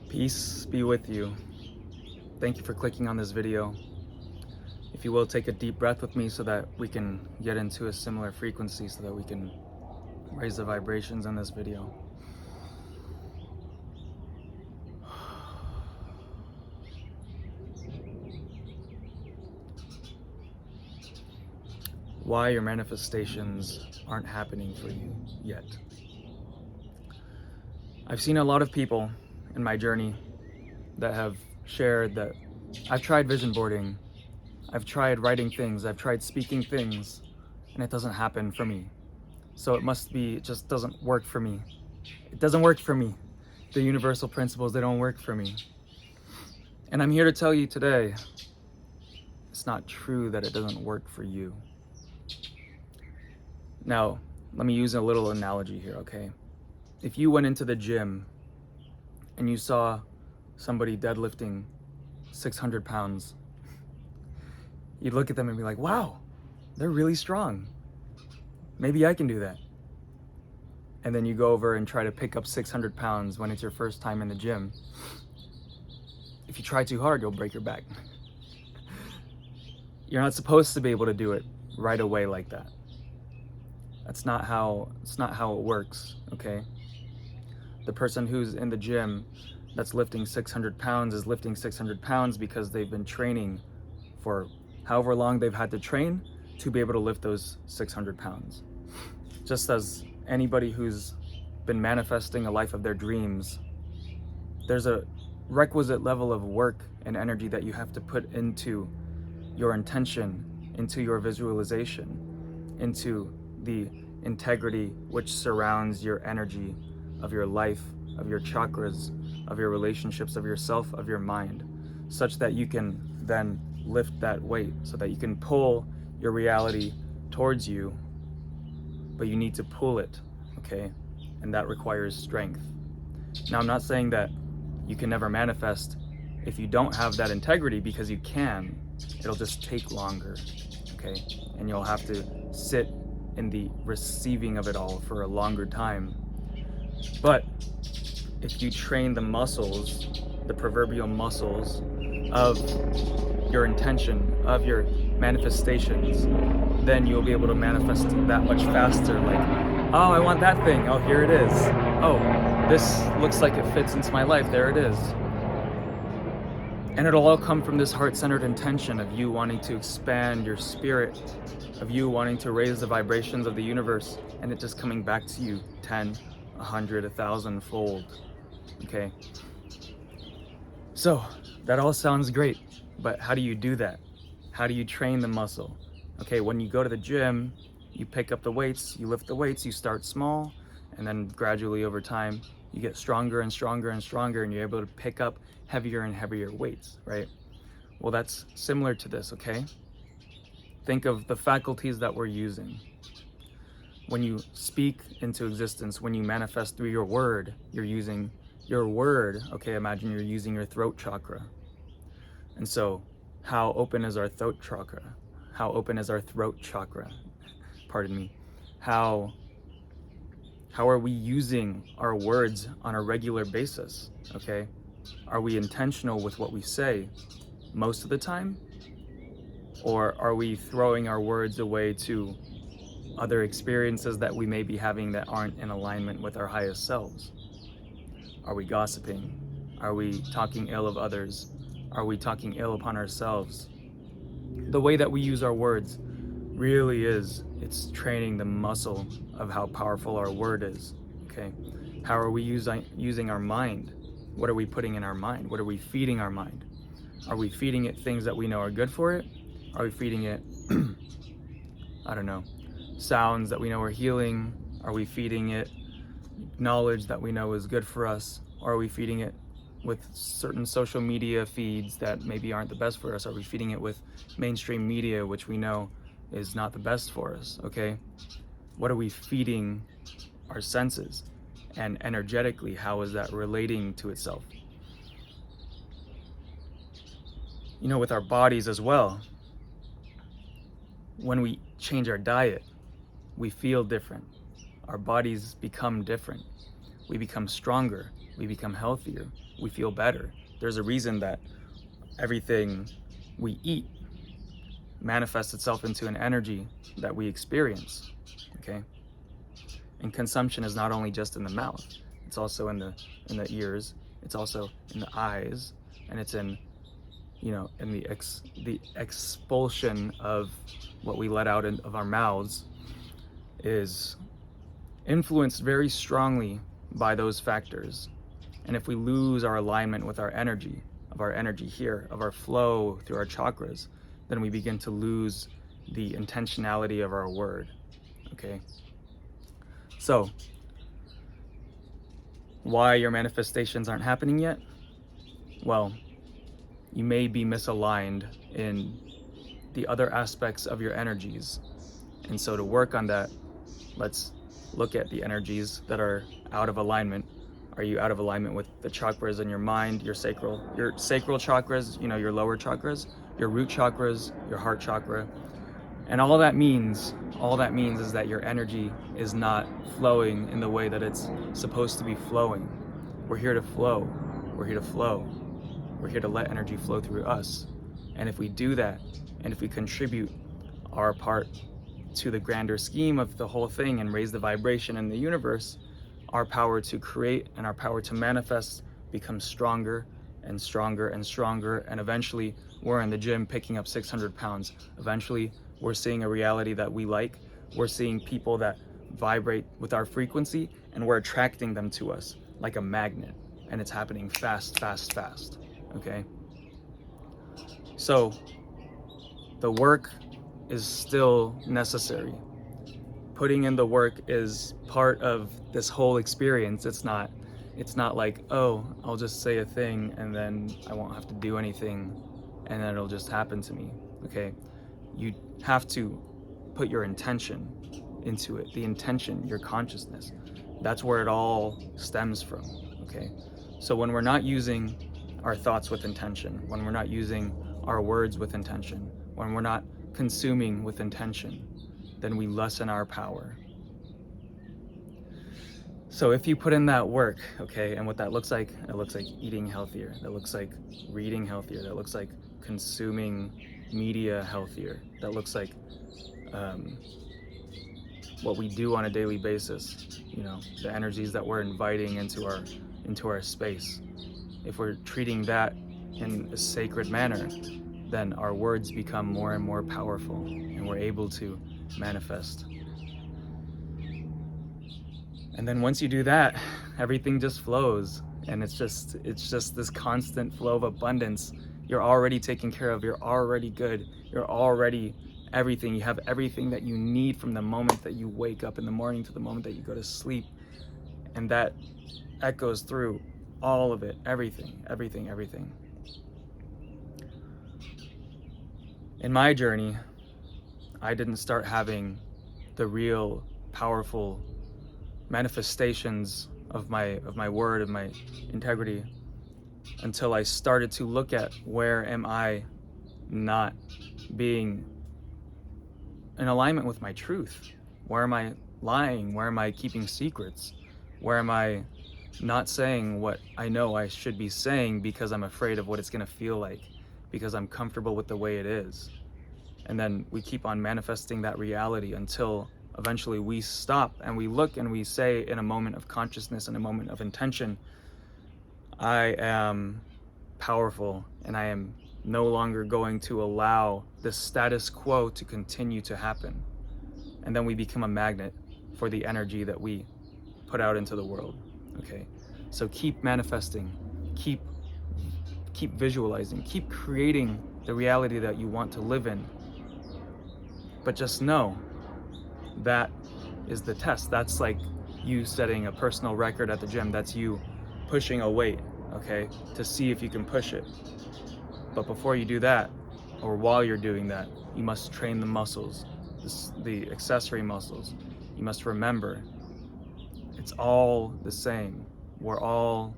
Peace be with you. Thank you for clicking on this video. If you will, take a deep breath with me so that we can get into a similar frequency so that we can raise the vibrations in this video. Why your manifestations aren't happening for you yet. I've seen a lot of people in my journey that have shared that I've tried vision boarding, I've tried writing things, I've tried speaking things, and it doesn't happen for me. So it just doesn't work for me. It doesn't work for me. The universal principles, they don't work for me. And I'm here to tell you today, it's not true that it doesn't work for you. Now, let me use a little analogy here, okay? If you went into the gym and you saw somebody deadlifting 600 pounds, you'd look at them and be like, wow, they're really strong. Maybe I can do that. And then you go over and try to pick up 600 pounds when it's your first time in the gym. If you try too hard, you'll break your back. You're not supposed to be able to do it right away like that. It's not how it works, okay? The person who's in the gym that's lifting 600 pounds is lifting 600 pounds because they've been training for however long they've had to train to be able to lift those 600 pounds. Just as anybody who's been manifesting a life of their dreams, there's a requisite level of work and energy that you have to put into your intention, into your visualization, into the integrity which surrounds your energy of your life, of your chakras, of your relationships, of yourself, of your mind, such that you can then lift that weight, so that you can pull your reality towards you, but you need to pull it, okay? And that requires strength. Now, I'm not saying that you can never manifest if you don't have that integrity, because you can. It'll just take longer, okay? And you'll have to sit in the receiving of it all for a longer time. But if you train the muscles, the proverbial muscles of your intention, of your manifestations, then you'll be able to manifest that much faster. Like, oh, I want that thing. Oh, here it is. Oh, this looks like it fits into my life. There it is. And it'll all come from this heart-centered intention of you wanting to expand your spirit, of you wanting to raise the vibrations of the universe, and it just coming back to you 10, 100, 1,000 fold. Okay? So, that all sounds great, but how do you do that? How do you train the muscle? Okay, when you go to the gym, you pick up the weights, you lift the weights, you start small, and then gradually over time, you get stronger and stronger and stronger, and you're able to pick up heavier and heavier weights, right? Well, that's similar to this, okay? Think of the faculties that we're using. When you speak into existence, when you manifest through your word, you're using your word, okay? Imagine you're using your throat chakra. And so, how open is our throat chakra? How open is our throat chakra? Pardon me. How are we using our words on a regular basis, okay? Are we intentional with what we say most of the time? Or are we throwing our words away to other experiences that we may be having that aren't in alignment with our highest selves? Are we gossiping? Are we talking ill of others? Are we talking ill upon ourselves? The way that we use our words really it's training the muscle of how powerful our word is, okay? How are we using our mind? What are we putting in our mind? What are we feeding our mind? Are we feeding it things that we know are good for it? Are we feeding it, I don't know, sounds that we know are healing? Are we feeding it knowledge that we know is good for us? Or are we feeding it with certain social media feeds that maybe aren't the best for us? Are we feeding it with mainstream media, which we know is not the best for us, okay? What are we feeding our senses? And energetically, how is that relating to itself? You know, with our bodies as well, when we change our diet, we feel different. Our bodies become different. We become stronger. we become healthier, we feel better. There's a reason that everything we eat manifests itself into an energy that we experience, okay? And consumption is not only just in the mouth, it's also in the ears, it's also in the eyes, and it's in, you know, in the expulsion of what we let out of our mouths is influenced very strongly by those factors. And if we lose our alignment with our energy, here, of our flow through our chakras, then we begin to lose the intentionality of our word, okay? So, why your manifestations aren't happening yet? Well, you may be misaligned in the other aspects of your energies. And so to work on that, let's look at the energies that are out of alignment. Are you out of alignment with the chakras in your mind, your sacral chakras, you know, your lower chakras, your root chakras, your heart chakra? And all that means is that your energy is not flowing in the way that it's supposed to be flowing. We're here to flow. We're here to flow. We're here to let energy flow through us. And if we do that, and if we contribute our part to the grander scheme of the whole thing and raise the vibration in the universe, our power to create and our power to manifest becomes stronger and stronger and stronger. And eventually we're in the gym picking up 600 pounds. Eventually we're seeing a reality that we like. We're seeing people that vibrate with our frequency, and we're attracting them to us like a magnet. And it's happening fast, fast, fast, okay? So the work is still necessary. Putting in the work is part of this whole experience. It's not like, oh, I'll just say a thing and then I won't have to do anything and then it'll just happen to me, okay? You have to put your intention into it. The intention, your consciousness, that's where it all stems from, okay? So when we're not using our thoughts with intention, when we're not using our words with intention, when we're not consuming with intention, then we lessen our power. So if you put in that work, okay, and what that looks like, it looks like eating healthier, that looks like reading healthier, that looks like consuming media healthier, that looks like what we do on a daily basis, you know, the energies that we're inviting into our space. If we're treating that in a sacred manner, then our words become more and more powerful and we're able to manifest. And then once you do that, everything just flows, and it's just this constant flow of abundance. You're already taken care of, you're already good, you're already everything. You have everything that you need from the moment that you wake up in the morning to the moment that you go to sleep. And that echoes through all of it, everything. In my journey, I didn't start having the real powerful manifestations of my word, of my integrity, until I started to look at where am I not being in alignment with my truth? Where am I lying? Where am I keeping secrets? Where am I not saying what I know I should be saying because I'm afraid of what it's gonna feel like, because I'm comfortable with the way it is? And then we keep on manifesting that reality until eventually we stop and we look and we say, in a moment of consciousness, in a moment of intention, I am powerful and I am no longer going to allow the status quo to continue to happen. And then we become a magnet for the energy that we put out into the world, okay? So keep manifesting, keep visualizing, keep creating the reality that you want to live in. But just know that is the test. That's like you setting a personal record at the gym. That's you pushing a weight, okay, to see if you can push it. But before you do that, or while you're doing that, you must train the muscles, the accessory muscles. You must remember, it's all the same. We're all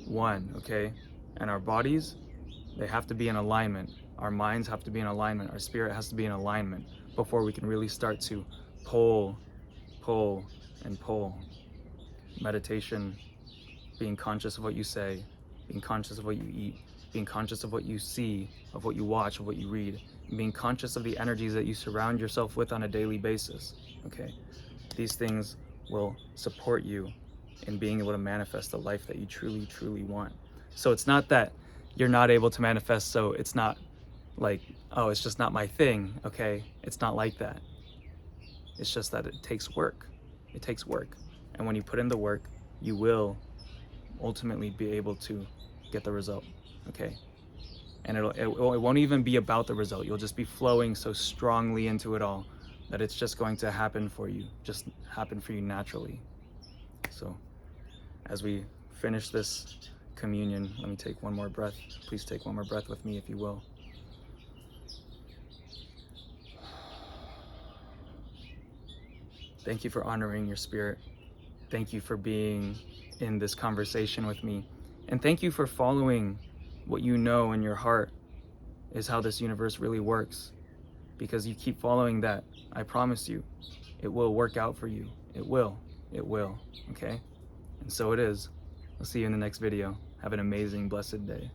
one, okay? And our bodies, they have to be in alignment. Our minds have to be in alignment. Our spirit has to be in alignment before we can really start to pull and pull. Meditation being conscious of what you say, being conscious of what you eat, being conscious of what you see, of what you watch, of what you read, and being conscious of the energies that you surround yourself with on a daily basis, okay? These things will support you in being able to manifest the life that you truly, truly want. So it's not that you're not able to manifest, so it's not like, oh, it's just not my thing, okay? It's not like that. It's just that it takes work. It takes work. And when you put in the work, you will ultimately be able to get the result, okay? And it won't even be about the result. You'll just be flowing so strongly into it all that it's just going to happen for you, just happen for you naturally. So as we finish this communion, let me take one more breath. Please take one more breath with me, if you will. Thank you for honoring your spirit. Thank you for being in this conversation with me. And thank you for following what you know in your heart is how this universe really works. Because you keep following that, I promise you, it will work out for you. It will, okay? And so it is. I'll see you in the next video. Have an amazing, blessed day.